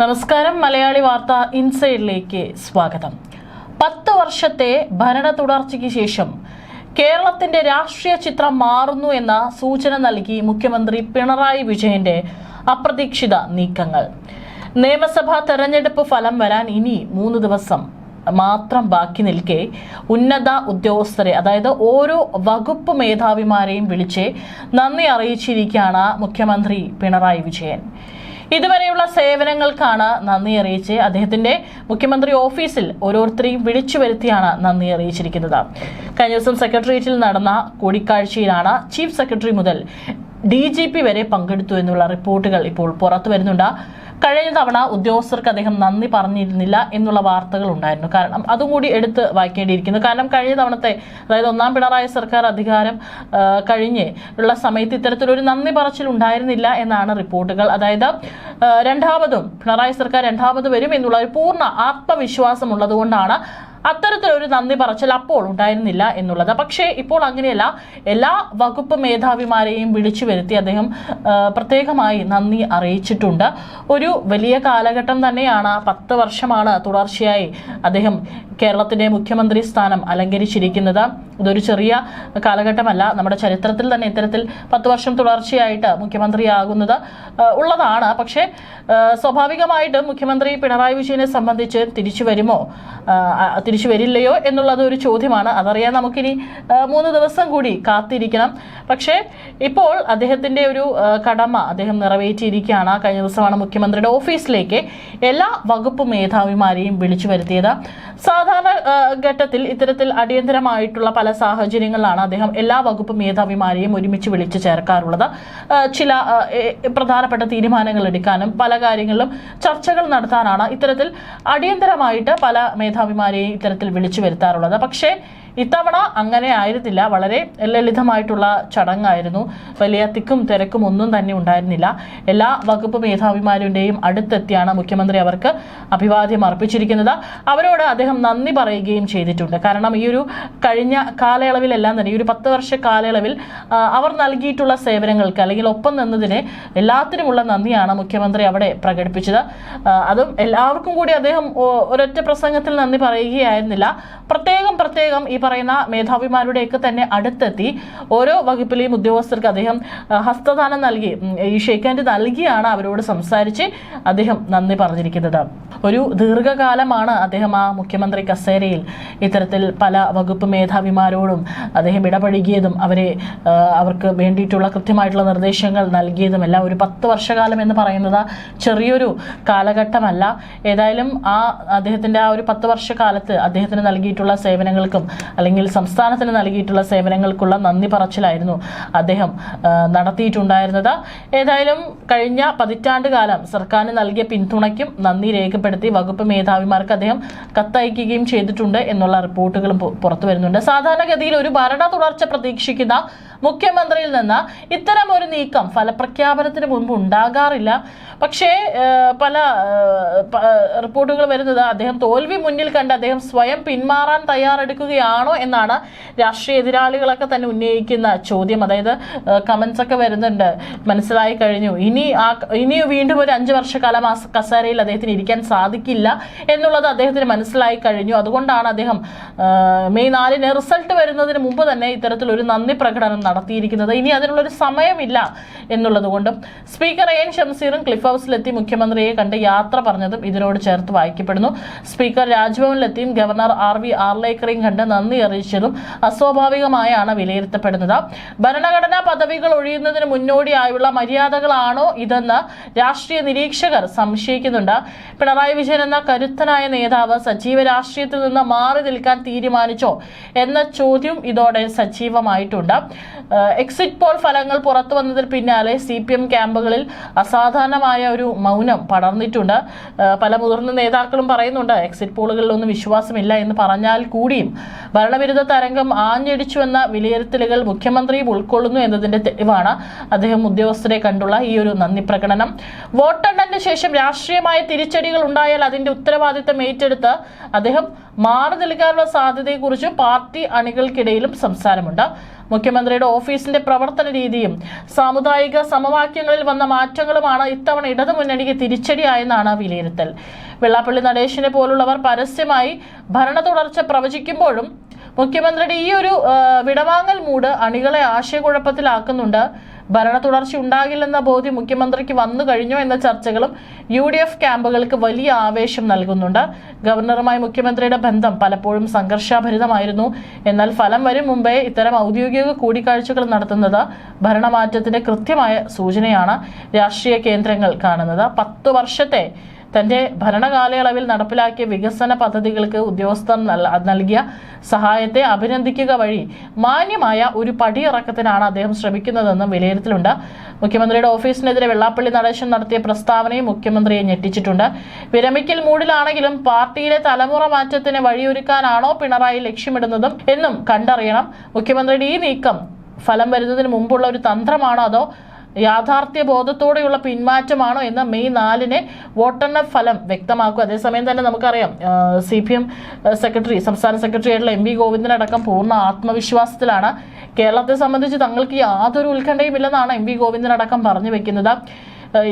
നമസ്കാരം. മലയാളി വാർത്ത ഇൻസൈഡിലേക്ക് സ്വാഗതം. 10 വർഷത്തെ ഭരണ തുടർച്ചയ്ക്ക് ശേഷം കേരളത്തിന്റെ രാഷ്ട്രീയ ചിത്രം മാറുന്നു എന്ന സൂചന നൽകി മുഖ്യമന്ത്രി പിണറായി വിജയന്റെ അപ്രതീക്ഷിത നീക്കങ്ങൾ. നിയമസഭാ തെരഞ്ഞെടുപ്പ് ഫലം വരാൻ ഇനി 3 ദിവസം മാത്രം ബാക്കി നിൽക്കെ ഉന്നത ഉദ്യോഗസ്ഥരെ, അതായത് ഓരോ വകുപ്പ് മേധാവിമാരെയും വിളിച്ച് നന്ദി അറിയിച്ചിരിക്കുകയാണ് മുഖ്യമന്ത്രി പിണറായി വിജയൻ. ഇതുവരെയുള്ള സേവനങ്ങൾക്കാണ് നന്ദി അറിയിച്ച് അദ്ദേഹത്തിന്റെ മുഖ്യമന്ത്രി ഓഫീസിൽ ഓരോരുത്തരെയും വിളിച്ചു വരുത്തിയാണ് നന്ദി അറിയിച്ചിരിക്കുന്നത്. കഴിഞ്ഞ ദിവസം സെക്രട്ടേറിയറ്റിൽ നടന്ന കൂടിക്കാഴ്ചയിലാണ് ചീഫ് സെക്രട്ടറി മുതൽ DGP വരെ പങ്കെടുത്തു എന്നുള്ള റിപ്പോർട്ടുകൾ ഇപ്പോൾ പുറത്തു വരുന്നുണ്ട്. കഴിഞ്ഞ തവണ ഉദ്യോഗസ്ഥർക്ക് അദ്ദേഹം നന്ദി പറഞ്ഞിരുന്നില്ല എന്നുള്ള വാർത്തകൾ ഉണ്ടായിരുന്നു. കാരണം അതും കൂടി എടുത്ത് വായിക്കേണ്ടിയിരിക്കുന്നു. കാരണം കഴിഞ്ഞ തവണത്തെ, അതായത് 1ാം പിണറായി സർക്കാർ അധികാരം കഴിഞ്ഞ് ഉള്ള സമയത്ത് ഇത്തരത്തിലൊരു നന്ദി പറച്ചിൽ ഉണ്ടായിരുന്നില്ല എന്നാണ് റിപ്പോർട്ടുകൾ. അതായത് രണ്ടാമതും പിണറായി സർക്കാർ രണ്ടാമത് വരും എന്നുള്ള ഒരു പൂർണ്ണ ആത്മവിശ്വാസം ഉള്ളതുകൊണ്ടാണ് അത്തരത്തിലൊരു നന്ദി പറച്ചിൽ അപ്പോൾ ഉണ്ടായിരുന്നില്ല എന്നുള്ളത്. പക്ഷേ ഇപ്പോൾ അങ്ങനെയല്ല. എല്ലാ വകുപ്പ് മേധാവിമാരെയും വിളിച്ചു വരുത്തി അദ്ദേഹം പ്രത്യേകമായി നന്ദി അറിയിച്ചിട്ടുണ്ട്. ഒരു വലിയ കാലഘട്ടം തന്നെയാണ്. 10 വർഷമാണ് തുടർച്ചയായി അദ്ദേഹം കേരളത്തിന്റെ മുഖ്യമന്ത്രി സ്ഥാനം അലങ്കരിച്ചിരിക്കുന്നത്. ഇതൊരു ചെറിയ കാലഘട്ടമല്ല. നമ്മുടെ ചരിത്രത്തിൽ തന്നെ ഇത്തരത്തിൽ 10 വർഷം തുടർച്ചയായിട്ട് മുഖ്യമന്ത്രിയാകുന്നത് ഉള്ളതാണ്. പക്ഷേ സ്വാഭാവികമായിട്ടും മുഖ്യമന്ത്രി പിണറായി വിജയനെ സംബന്ധിച്ച് തിരിച്ചു വരുമോ, തിരിച്ചു വരില്ലയോ എന്നുള്ളത് ഒരു ചോദ്യമാണ്. അതറിയാൻ നമുക്കിനി 3 ദിവസം കൂടി കാത്തിരിക്കണം. പക്ഷേ ഇപ്പോൾ അദ്ദേഹത്തിന്റെ ഒരു കടമ അദ്ദേഹം നിറവേറ്റിയിരിക്കുകയാണ്. കഴിഞ്ഞ ദിവസമാണ് മുഖ്യമന്ത്രിയുടെ ഓഫീസിലേക്ക് എല്ലാ വകുപ്പ് മേധാവിമാരെയും വിളിച്ചു വരുത്തിയത്. സാധാരണ ഘട്ടത്തിൽ ഇത്തരത്തിൽ അടിയന്തരമായിട്ടുള്ള പല സാഹചര്യങ്ങളിലാണ് അദ്ദേഹം എല്ലാ വകുപ്പ് മേധാവിമാരെയും ഒരുമിച്ച് വിളിച്ചു ചേർക്കാറുള്ളത്. ചില പ്രധാനപ്പെട്ട തീരുമാനങ്ങൾ എടുക്കാനും പല കാര്യങ്ങളിലും ചർച്ചകൾ നടത്താനാണ് ഇത്തരത്തിൽ അടിയന്തരമായിട്ട് പല മേധാവിമാരെയും ഇത്തരത്തിൽ വിളിച്ചു വരുത്താറുള്ളത്. പക്ഷേ ഇത്തവണ അങ്ങനെ ആയിരുന്നില്ല. വളരെ ലളിതമായിട്ടുള്ള ചടങ്ങായിരുന്നു. വലിയ തിക്കും തിരക്കും ഒന്നും തന്നെ ഉണ്ടായിരുന്നില്ല. എല്ലാ വകുപ്പ് മേധാവിമാരുടെയും അടുത്തെത്തിയാണ് മുഖ്യമന്ത്രി അവർക്ക് അഭിവാദ്യം അർപ്പിച്ചിരിക്കുന്നത്. അവരോട് അദ്ദേഹം നന്ദി പറയുകയും ചെയ്തിട്ടുണ്ട്. കാരണം ഈ ഒരു കഴിഞ്ഞ കാലയളവിലെല്ലാം തന്നെ, ഈ ഒരു 10 വർഷ കാലയളവിൽ അവർ നൽകിയിട്ടുള്ള സേവനങ്ങൾക്ക് അല്ലെങ്കിൽ ഒപ്പം നിന്നതിന് എല്ലാത്തിനുമുള്ള നന്ദിയാണ് മുഖ്യമന്ത്രി അവിടെ പ്രകടിപ്പിച്ചത്. അതും എല്ലാവർക്കും കൂടി അദ്ദേഹം ഒരൊറ്റ പ്രസംഗത്തിൽ നന്ദി പറയുകയായിരുന്നില്ല. പ്രത്യേകം ഈ പറയുന്ന മേധാവിമാരുടെയൊക്കെ തന്നെ അടുത്തെത്തി ഓരോ വകുപ്പിലെയും ഉദ്യോഗസ്ഥർക്ക് അദ്ദേഹം ഹസ്തദാനം നൽകി, ഈ ഷേക്ക് ഹാൻഡ് നൽകിയാണ് അവരോട് സംസാരിച്ച് അദ്ദേഹം നന്ദി പറഞ്ഞിരിക്കുന്നത്. ഒരു ദീർഘകാലമാണ് അദ്ദേഹം ആ മുഖ്യമന്ത്രി കസേരയിൽ ഇത്തരത്തിൽ പല വകുപ്പ് മേധാവിമാരോടും അദ്ദേഹം ഇടപഴകിയതും അവർക്ക് വേണ്ടിയിട്ടുള്ള കൃത്യമായിട്ടുള്ള നിർദ്ദേശങ്ങൾ നൽകിയതും എല്ലാം. ഒരു 10 വർഷകാലം എന്ന് പറയുന്നത് ചെറിയൊരു കാലഘട്ടമല്ല. ഏതായാലും അദ്ദേഹത്തിന്റെ ആ ഒരു 10 വർഷക്കാലത്ത് അദ്ദേഹത്തിന് നൽകിയിട്ടുള്ള സേവനങ്ങൾക്കും അല്ലെങ്കിൽ സംസ്ഥാനത്തിന് നൽകിയിട്ടുള്ള സേവനങ്ങൾക്കുള്ള നന്ദി പറച്ചിലായിരുന്നു അദ്ദേഹം നടത്തിയിട്ടുണ്ടായിരുന്നത്. ഏതായാലും കഴിഞ്ഞ പതിറ്റാണ്ട് കാലം സർക്കാരിന് നൽകിയ പിന്തുണയ്ക്കും നന്ദി രേഖപ്പെടുത്തി വകുപ്പ് മേധാവിമാർക്ക് അദ്ദേഹം കത്തയക്കുകയും ചെയ്തിട്ടുണ്ട് എന്നുള്ള റിപ്പോർട്ടുകളും പുറത്തു വരുന്നുണ്ട്. സാധാരണഗതിയിൽ ഒരു ഭരണ തുടർച്ച പ്രതീക്ഷിക്കുന്ന മുഖ്യമന്ത്രിയിൽ നിന്ന് ഇത്തരം ഒരു നീക്കം ഫലപ്രഖ്യാപനത്തിന് മുൻപ് ഉണ്ടാകാറില്ല. പക്ഷേ പല റിപ്പോർട്ടുകൾ വരുന്നത് അദ്ദേഹം തോൽവി മുന്നിൽ കണ്ട് അദ്ദേഹം സ്വയം പിന്മാറാൻ തയ്യാറെടുക്കുകയാണോ എന്നാണ് രാഷ്ട്രീയ എതിരാളികളൊക്കെ തന്നെ ഉന്നയിക്കുന്ന ചോദ്യം. അതായത് കമന്റ്സ് ഒക്കെ വരുന്നുണ്ട്, മനസ്സിലായി കഴിഞ്ഞു, ഇനി വീണ്ടും ഒരു 5 വർഷക്കാലം ആ കസേരയിൽ അദ്ദേഹത്തിന് ഇരിക്കാൻ സാധിക്കില്ല എന്നുള്ളത് അദ്ദേഹത്തിന് മനസ്സിലായി കഴിഞ്ഞു. അതുകൊണ്ടാണ് അദ്ദേഹം മെയ് 4-ന് റിസൾട്ട് വരുന്നതിന് മുമ്പ് തന്നെ ഇത്തരത്തിലൊരു നന്ദി പ്രകടനം നടത്തിയിരിക്കുന്നത്. ഇനി അതിനുള്ളൊരു സമയമില്ല എന്നുള്ളത് കൊണ്ടും സ്പീക്കർ AN ഷംസീറും ക്ലിഫ് ഹൗസിലെത്തി മുഖ്യമന്ത്രിയെ കണ്ട് യാത്ര പറഞ്ഞതും ഇതിനോട് ചേർത്ത് വായിക്കപ്പെടുന്നു. സ്പീക്കർ രാജ്ഭവനിലെത്തിയും ഗവർണർ RV ആർലേക്കറേയും കണ്ട് നന്ദി അറിയിച്ചതും അസ്വാഭാവികമായാണ് വിലയിരുത്തപ്പെടുന്നത്. ഭരണഘടനാ പദവികൾ ഒഴിയുന്നതിന് മുന്നോടിയായുള്ള മര്യാദകളാണോ ഇതെന്ന് രാഷ്ട്രീയ നിരീക്ഷകർ സംശയിക്കുന്നുണ്ട്. പിണറായി വിജയൻ എന്ന കരുത്തനായ നേതാവ് സജീവ രാഷ്ട്രീയത്തിൽ നിന്ന് മാറി നിൽക്കാൻ തീരുമാനിച്ചോ എന്ന ചോദ്യം ഇതോടെ സജീവമായിട്ടുണ്ട്. എക്സിറ്റ് പോൾ ഫലങ്ങൾ പുറത്തു വന്നതിന് പിന്നാലെ CPM ക്യാമ്പുകളിൽ അസാധാരണമായ ഒരു മൗനം പടർന്നിട്ടുണ്ട്. പല മുതിർന്ന നേതാക്കളും പറയുന്നുണ്ട് എക്സിറ്റ് പോളുകളിലൊന്നും വിശ്വാസമില്ല എന്ന് പറഞ്ഞാൽ കൂടിയും ഭരണവിരുദ്ധ തരംഗം ആഞ്ഞടിച്ചുവെന്ന വിലയിരുത്തലുകൾ മുഖ്യമന്ത്രിയും ഉൾക്കൊള്ളുന്നു എന്നതിന്റെ തെളിവാണ് അദ്ദേഹം ഉദ്യോഗസ്ഥരെ കണ്ടുള്ള ഈ ഒരു നന്ദി പ്രകടനം. വോട്ടെണ്ണലിന് ശേഷം രാഷ്ട്രീയമായ തിരിച്ചടികൾ ഉണ്ടായാൽ അതിന്റെ ഉത്തരവാദിത്തം ഏറ്റെടുത്ത് അദ്ദേഹം മാറി നിൽക്കാനുള്ള സാധ്യതയെക്കുറിച്ച് പാർട്ടി അണികൾക്കിടയിലും സംസാരമുണ്ട്. മുഖ്യമന്ത്രിയുടെ ഓഫീസിന്റെ പ്രവർത്തന രീതിയും സാമുദായിക സമവാക്യങ്ങളിൽ വന്ന മാറ്റങ്ങളുമാണ് ഇത്തവണ ഇടതുമുന്നണിക്ക് തിരിച്ചടിയായെന്നാണ് വിലയിരുത്തൽ. വെള്ളാപ്പള്ളി നടേശനെ പോലുള്ളവർ പരസ്യമായി ഭരണ തുടർച്ച പ്രവചിക്കുമ്പോഴും മുഖ്യമന്ത്രിയുടെ ഈ ഒരു വിടവാങ്ങൽ മൂഡ് അണികളെ ആശയക്കുഴപ്പത്തിലാക്കുന്നുണ്ട്. ഭരണ തുടർച്ച ഉണ്ടാകില്ലെന്ന ബോധ്യം മുഖ്യമന്ത്രിക്ക് വന്നു കഴിഞ്ഞോ എന്ന ചർച്ചകളും UDF ക്യാമ്പുകൾക്ക് വലിയ ആവേശം നൽകുന്നുണ്ട്. ഗവർണറുമായി മുഖ്യമന്ത്രിയുടെ ബന്ധം പലപ്പോഴും സംഘർഷഭരിതമായിരുന്നു. എന്നാൽ ഫലം വരും മുമ്പേ ഇത്തരം ഔദ്യോഗിക കൂടിക്കാഴ്ചകൾ നടത്തുന്നത് ഭരണമാറ്റത്തിന്റെ കൃത്യമായ സൂചനയാണ് രാഷ്ട്രീയ കേന്ദ്രങ്ങൾ കാണുന്നത്. 10 വർഷത്തെ തന്റെ ഭരണകാലയളവിൽ നടപ്പിലാക്കിയ വികസന പദ്ധതികൾക്ക് ഉദ്യോഗസ്ഥർ നൽകിയ സഹായത്തെ അഭിനന്ദിക്കുക വഴി മാന്യമായ ഒരു പടിയിറക്കത്തിനാണ് അദ്ദേഹം ശ്രമിക്കുന്നതെന്നും വിലയിരുത്തലുണ്ട്. മുഖ്യമന്ത്രിയുടെ ഓഫീസിനെതിരെ വെള്ളാപ്പള്ളി നടേശൻ നടത്തിയ പ്രസ്താവനയും മുഖ്യമന്ത്രിയെ ഞെട്ടിച്ചിട്ടുണ്ട്. വിരമിക്കൽ മൂഡിലാണെങ്കിലും പാർട്ടിയിലെ തലമുറ മാറ്റത്തിന് വഴിയൊരുക്കാനാണോ പിണറായി ലക്ഷ്യമിടുന്നതും എന്നും കണ്ടറിയണം. മുഖ്യമന്ത്രിയുടെ ഈ നീക്കം ഫലം വരുന്നതിന് മുമ്പുള്ള ഒരു തന്ത്രമാണോ അതോ യാഥാർത്ഥ്യ ബോധത്തോടെയുള്ള പിന്മാറ്റമാണോ എന്ന് മെയ് 4 വോട്ടെണ്ണ ഫലം വ്യക്തമാക്കും. അതേസമയം തന്നെ നമുക്കറിയാം CPM സംസ്ഥാന സെക്രട്ടറി ആയിട്ടുള്ള MV ഗോവിന്ദനടക്കം പൂർണ്ണ ആത്മവിശ്വാസത്തിലാണ്. കേരളത്തെ സംബന്ധിച്ച് തങ്ങൾക്ക് യാതൊരു ഉത്കണ്ഠയും ഇല്ലെന്നാണ് MV ഗോവിന്ദനടക്കം പറഞ്ഞു വെക്കുന്നത്.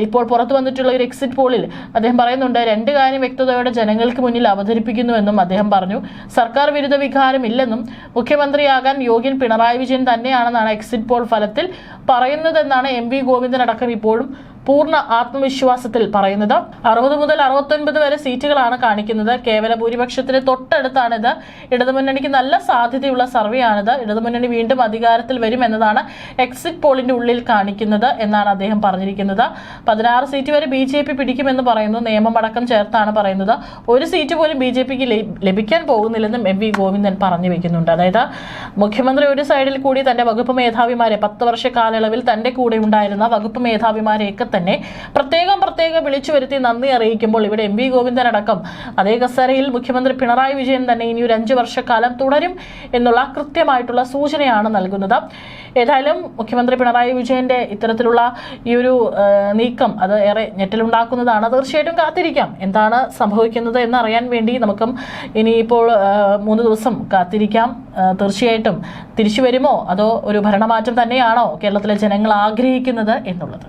ഇപ്പോൾ പുറത്തു വന്നിട്ടുള്ള ഒരു എക്സിറ്റ് പോളിൽ അദ്ദേഹം പറയുന്നുണ്ട്, 2 കാര്യം വ്യക്തതയോടെ ജനങ്ങൾക്ക് മുന്നിൽ അവതരിപ്പിക്കുന്നുവെന്നും അദ്ദേഹം പറഞ്ഞു. സർക്കാർ വിരുദ്ധ വികാരം ഇല്ലെന്നും മുഖ്യമന്ത്രിയാകാൻ യോഗ്യൻ പിണറായി വിജയൻ തന്നെയാണെന്നാണ് എക്സിറ്റ് പോൾ ഫലത്തിൽ പറയുന്നതെന്നാണ് MV ഗോവിന്ദനടക്കം ഇപ്പോഴും പൂർണ്ണ ആത്മവിശ്വാസത്തിൽ പറയുന്നത്. 60 മുതൽ 69 വരെ സീറ്റുകളാണ് കാണിക്കുന്നത്. കേവല ഭൂരിപക്ഷത്തിന് തൊട്ടടുത്താണിത്. ഇടതുമുന്നണിക്ക് നല്ല സാധ്യതയുള്ള സർവേയാണിത്. ഇടതുമുന്നണി വീണ്ടും അധികാരത്തിൽ വരും എന്നതാണ് എക്സിറ്റ് പോളിന്റെ ഉള്ളിൽ കാണിക്കുന്നത് എന്നാണ് അദ്ദേഹം പറഞ്ഞിരിക്കുന്നത്. 16 സീറ്റ് വരെ BJP പിടിക്കുമെന്ന് പറയുന്നു. നിയമമടക്കം ചേർത്താണ് പറയുന്നത്. ഒരു സീറ്റ് പോലും BJPക്ക് ലഭിക്കാൻ പോകുന്നില്ലെന്നും MV ഗോവിന്ദൻ പറഞ്ഞു വെക്കുന്നുണ്ട്. അതായത് മുഖ്യമന്ത്രി ഒരു സൈഡിൽ കൂടി തന്റെ വകുപ്പ് മേധാവിമാരെ 10 വർഷ കാലയളവിൽ തന്റെ കൂടെ ഉണ്ടായിരുന്ന വകുപ്പ് മേധാവിമാരെയൊക്കെ തന്നെ പ്രത്യേകം വിളിച്ചു വരുത്തി നന്ദി അറിയിക്കുമ്പോൾ ഇവിടെ MV ഗോവിന്ദനടക്കം അതേ കസേരയിൽ മുഖ്യമന്ത്രി പിണറായി വിജയൻ തന്നെ ഇനി ഒരു 5 വർഷക്കാലം തുടരും എന്നുള്ള കൃത്യമായിട്ടുള്ള സൂചനയാണ് നൽകുന്നത്. ഏതായാലും മുഖ്യമന്ത്രി പിണറായി വിജയന്റെ ഇത്തരത്തിലുള്ള ഈ ഒരു നീക്കം അത് ഏറെ ഞെട്ടലുണ്ടാക്കുന്നതാണ്. തീർച്ചയായിട്ടും കാത്തിരിക്കാം എന്താണ് സംഭവിക്കുന്നത് എന്നറിയാൻ വേണ്ടി നമുക്കും ഇനിയിപ്പോൾ 3 ദിവസം കാത്തിരിക്കാം. തീർച്ചയായിട്ടും തിരിച്ചു വരുമോ അതോ ഒരു ഭരണമാറ്റം തന്നെയാണോ കേരളത്തിലെ ജനങ്ങൾ ആഗ്രഹിക്കുന്നത് എന്നുള്ളത്.